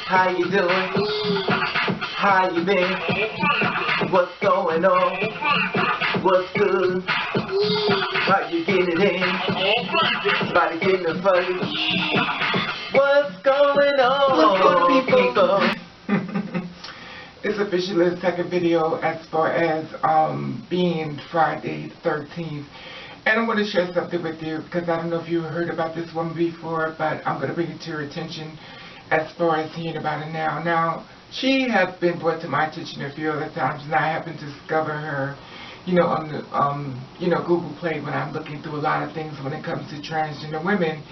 How you doing? How you been? What's going on? What's good? How you getting it in? Body getting the fuzzy. What's going on, people? It's officially the second video as far as being Friday the 13th. And I want to share something with you because I don't know if you heard about this one before, but I'm going to bring it to your attention as far as hearing about it now. Now, she has been brought to my attention a few other times, and I happened to discover her, on the, Google Play when I'm looking through a lot of things when it comes to transgender women.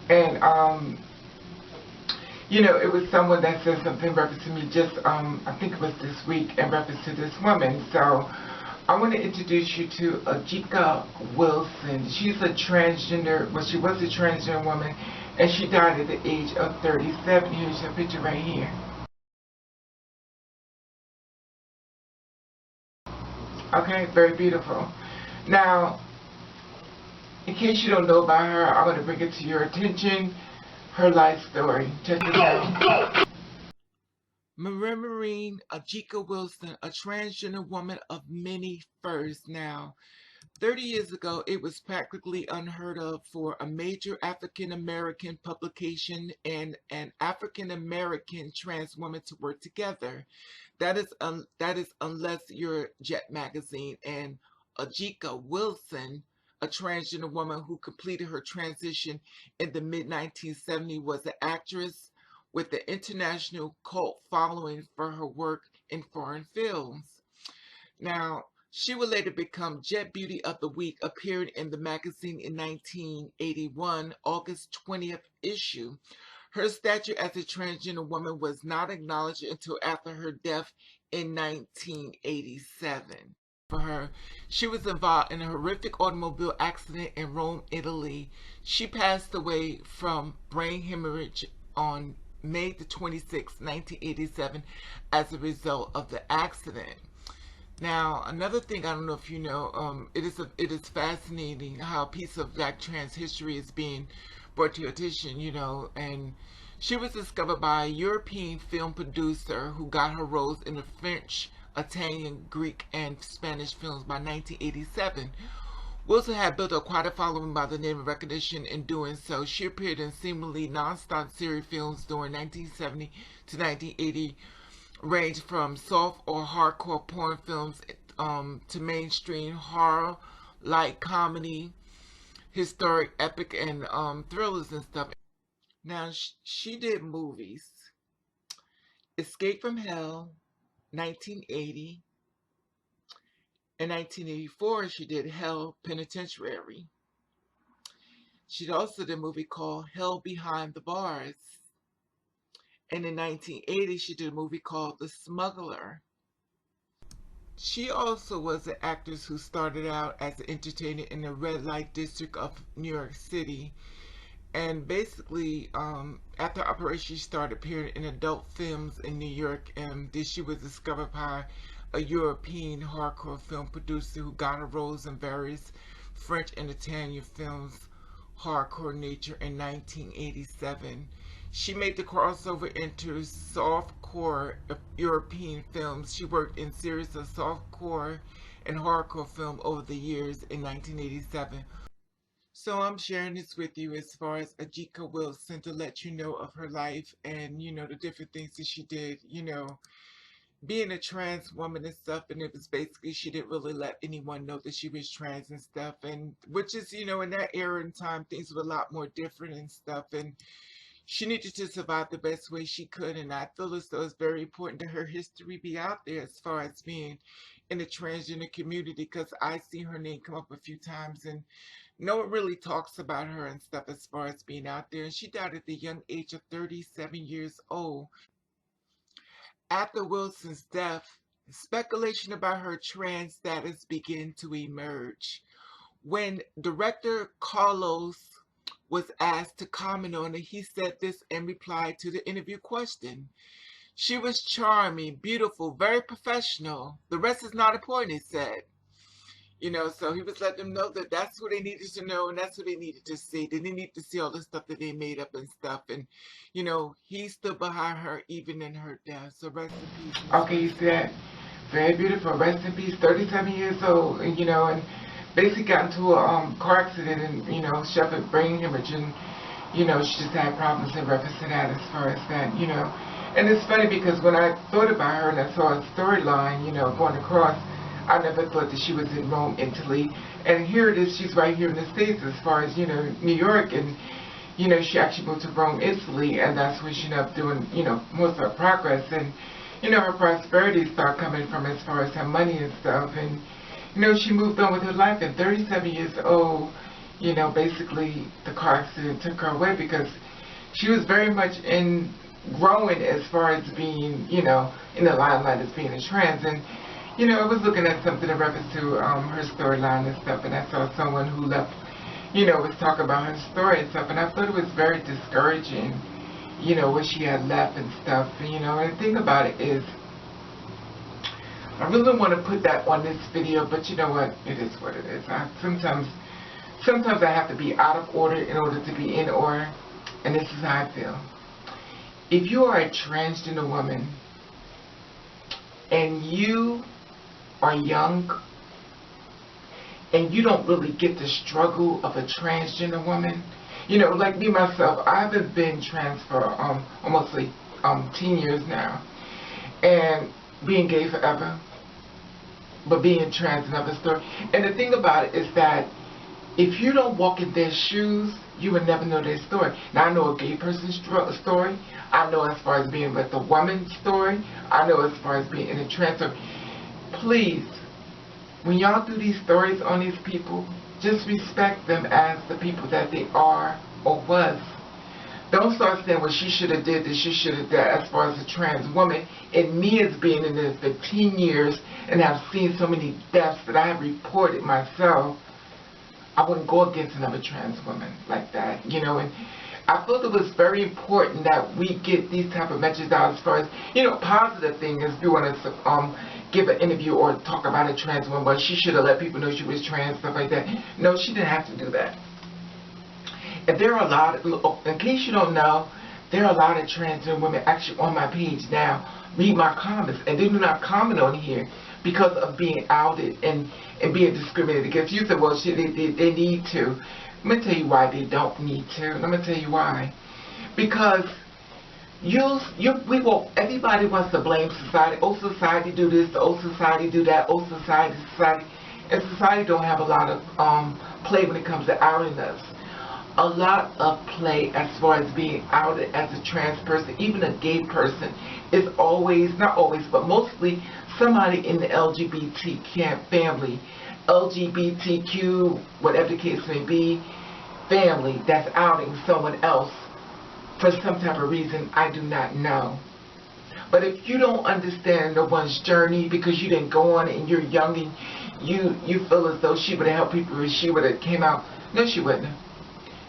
And, it was someone that said something in reference to me just, I think it was this week, in reference to this woman. So, I want to introduce you to Ajita Wilson. She's a transgender, well, she was a transgender woman, and she died at the age of 37. Here's her picture right here. Okay, very beautiful. Now, in case you don't know about her, I'm going to bring it to your attention, her life story. Check this out. Remembering Ajita Wilson, a transgender woman of many firsts. Now, 30 years ago, it was practically unheard of for a major African-American publication and an African-American trans woman to work together. That is unless you're Jet Magazine. And Ajita Wilson, a transgender woman who completed her transition in the mid-1970s, was an actress with the international cult following for her work in foreign films. Now, she would later become Jet Beauty of the Week, appearing in the magazine in 1981, August 20th issue. Her stature as a transgender woman was not acknowledged until after her death in 1987. For her, she was involved in a horrific automobile accident in Rome, Italy. She passed away from brain hemorrhage on May the 26th, 1987, as a result of the accident. Now, another thing, I don't know if you know, it is fascinating how a piece of Black trans history is being brought to your attention, and she was discovered by a European film producer who got her roles in the French, Italian, Greek, and Spanish films by 1987. Wilson had built up quite a following by the name of recognition in doing so. She appeared in seemingly non-stop series films during 1970 to 1980, ranged from soft or hardcore porn films to mainstream horror, light comedy, historic, epic, and thrillers and stuff. Now, she did movies. Escape from Hell, 1980. In 1984, she did Hell Penitentiary. She also did a movie called Hell Behind the Bars. And in 1980, she did a movie called The Smuggler. She also was an actress who started out as an entertainer in the red light district of New York City. And basically, after Operation, she started appearing in adult films in New York. And then she was discovered by a European hardcore film producer who got her roles in various French and Italian films, hardcore nature, in 1987. She made the crossover into softcore European films. She worked in series of softcore and hardcore film over the years in 1987. So I'm sharing this with you as far as Ajita Wilson to let you know of her life and, the different things that she did, being a trans woman and stuff. And it was basically, she didn't really let anyone know that she was trans and stuff. And which is, in that era and time, things were a lot more different and stuff. And she needed to survive the best way she could. And I feel as though it's very important that her history be out there as far as being in the transgender community, because I see her name come up a few times and no one really talks about her and stuff as far as being out there. And she died at the young age of 37 years old. After Wilson's death, speculation about her trans status began to emerge. When director Carlos was asked to comment on it, he said this in reply to the interview question: "She was charming, beautiful, very professional. The rest is not important," he said. You know, so he was letting them know that that's what they needed to know and that's what they needed to see. They didn't need to see all the stuff that they made up and stuff. And, you know, he stood behind her even in her death. So rest in peace, Miss Okay, he Wilson. said, very beautiful, rest in peace, 37 years old, and, you know, and basically got into a car accident and, you know, suffered brain hemorrhage, and, you know, she just had problems in reference to that as far as that, you know. And it's funny because when I thought about her and I saw a storyline, you know, going across, I never thought that she was in Rome, Italy. And here it is, she's right here in the States as far as, you know, New York. And, you know, she actually moved to Rome, Italy, and that's where she ended up doing, you know, most of her progress. And, you know, her prosperity started coming from as far as her money and stuff. And, you know, she moved on with her life at 37 years old. You know, basically the car accident took her away because she was very much in growing as far as being, you know, in the limelight as being a trans. And, you know, I was looking at something in reference to her storyline and stuff, and I saw someone who left, you know, was talking about her story and stuff, and I thought it was very discouraging, you know, what she had left and stuff. And, you know, and the thing about it is, I really don't want to put that on this video, but you know what? It is what it is. Sometimes I have to be out of order in order to be in order, and this is how I feel. If you are a transgender woman and you are young and you don't really get the struggle of a transgender woman, you know, like me myself, I haven't been trans for almost like 10 years now, and being gay forever, but being trans another story. And the thing about it is that if you don't walk in their shoes, you would never know their story. Now, I know a gay person's story. I know as far as being with a woman's story. I know as far as being in a trans story. Please, when y'all do these stories on these people, just respect them as the people that they are or was. Don't start saying, well, she should have did this, she should have that, as far as a trans woman. And me as being in this 15 years and have seen so many deaths that I have reported myself, I wouldn't go against another trans woman like that, you know. And I thought it was very important that we get these type of messages out as far as, you know, positive thing is if you want to give an interview or talk about a trans woman, but she should have let people know she was trans, stuff like that. No, she didn't have to do that. And there are a lot of, in case you don't know, there are a lot of transgender women actually on my page now. Read my comments, and they do not comment on here because of being outed and being discriminated against. You said, well, they need to. Let me tell you why they don't need to. Let me tell you why. Because everybody wants to blame society. Oh, society do this. Oh, society do that. Oh, society. And society don't have a lot of play when it comes to outing us. A lot of play as far as being outed as a trans person, even a gay person, is always, not always, but mostly somebody in the LGBT family, LGBTQ, whatever the case may be, family that's outing someone else for some type of reason I do not know. But if you don't understand the one's journey because you didn't go on and you're young and you feel as though she would have helped people if she would have came out, no, she wouldn't have.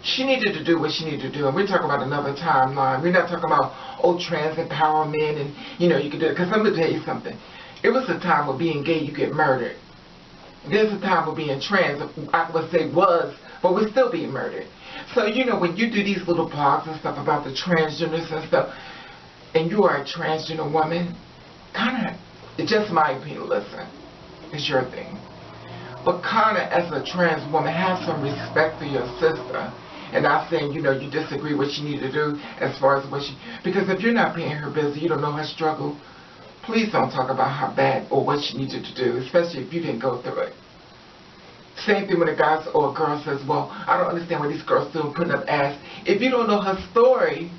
She needed to do what she needed to do, and we're talking about another timeline. We're not talking about, oh, trans empowerment and, you know, you can do it. Because I'm going to tell you something. It was a time where being gay, you get murdered. There's a time where being trans, I would say was, but we're still being murdered. So, you know, when you do these little blogs and stuff about the transgenders and stuff, and you are a transgender woman, kind of, it's just my opinion, listen, it's your thing. But kind of, as a trans woman, have some respect for your sister. And not saying, you know, you disagree what she needed to do as far as what she... Because if you're not paying her bills, you don't know her struggle, please don't talk about how bad or what she needed to do, especially if you didn't go through it. Same thing when a guy or a girl says, well, I don't understand what these girls doing putting up ass. If you don't know her story,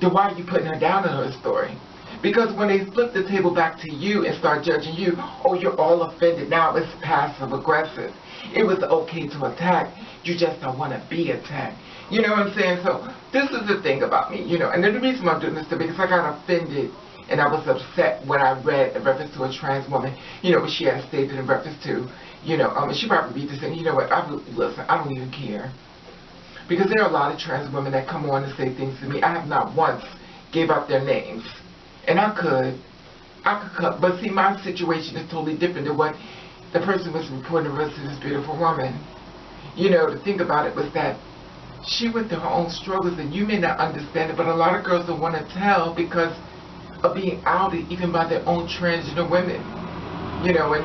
then why are you putting her down in her story? Because when they flip the table back to you and start judging you, oh, you're all offended, now it's passive aggressive. It was okay to attack, you just don't want to be attacked. You know what I'm saying? So this is the thing about me, you know, and then the reason why I'm doing this is because I got offended and I was upset when I read in reference to a trans woman, you know, what she had stated in reference to, you know, she probably read this and, you know what, listen, I don't even care. Because there are a lot of trans women that come on and say things to me. I have not once gave out their names. And I could cut, but see, my situation is totally different than what the person was reporting the rest of this beautiful woman. You know, the thing about it was that she went through her own struggles, and you may not understand it, but a lot of girls don't want to tell because of being outed even by their own transgender women. You know, and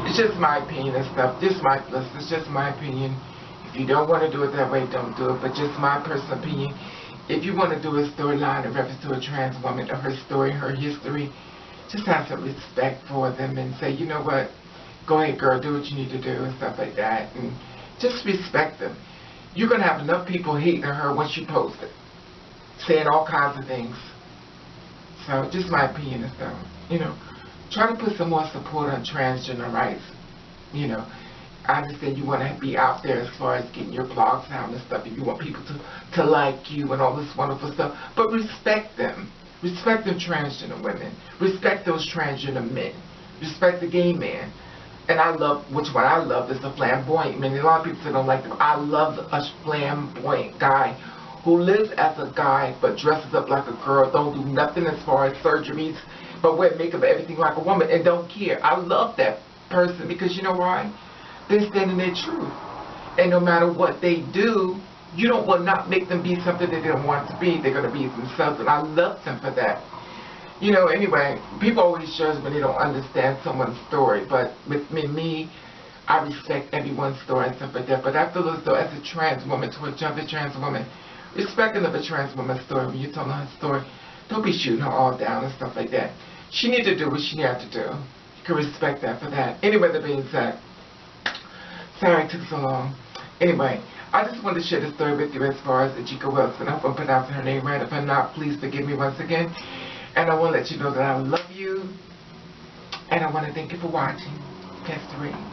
it's just my opinion and stuff. It's just my opinion. If you don't want to do it that way, don't do it. But just my personal opinion. If you want to do a storyline in reference to a trans woman or her story, her history, just have some respect for them and say, you know what, go ahead, girl, do what you need to do and stuff like that. And just respect them. You're going to have enough people hating her once you post it, saying all kinds of things. So just my opinion and stuff. You know, try to put some more support on transgender rights. You know, I understand you want to be out there as far as getting your blogs out and stuff, and you want people to like you and all this wonderful stuff, but respect them. Respect them transgender women. Respect those transgender men. Respect the gay man. And I love, which one I love is the flamboyant. I mean, a lot of people say don't like them. I love a flamboyant guy who lives as a guy but dresses up like a girl, don't do nothing as far as surgeries, but wear makeup, everything like a woman, and don't care. I love that person because you know why? They're standing their truth. And no matter what they do, you don't want to not make them be something they don't want to be. They're going to be themselves, and I love them for that. You know, anyway, people always judge when they don't understand someone's story, but with me, I respect everyone's story and stuff like that. But I feel as though as a trans woman, to a gender trans woman, respecting of a trans woman's story, when you're telling her story, don't be shooting her all down and stuff like that. She needs to do what she had to do. You can respect that for that. Anyway, that being said, sorry it took so long. Anyway, I just wanted to share this story with you as far as Ajita Wilson. I hope I'm pronouncing her name right. If I'm not, please forgive me once again. And I want to let you know that I love you. And I want to thank you for watching. Catch the rain.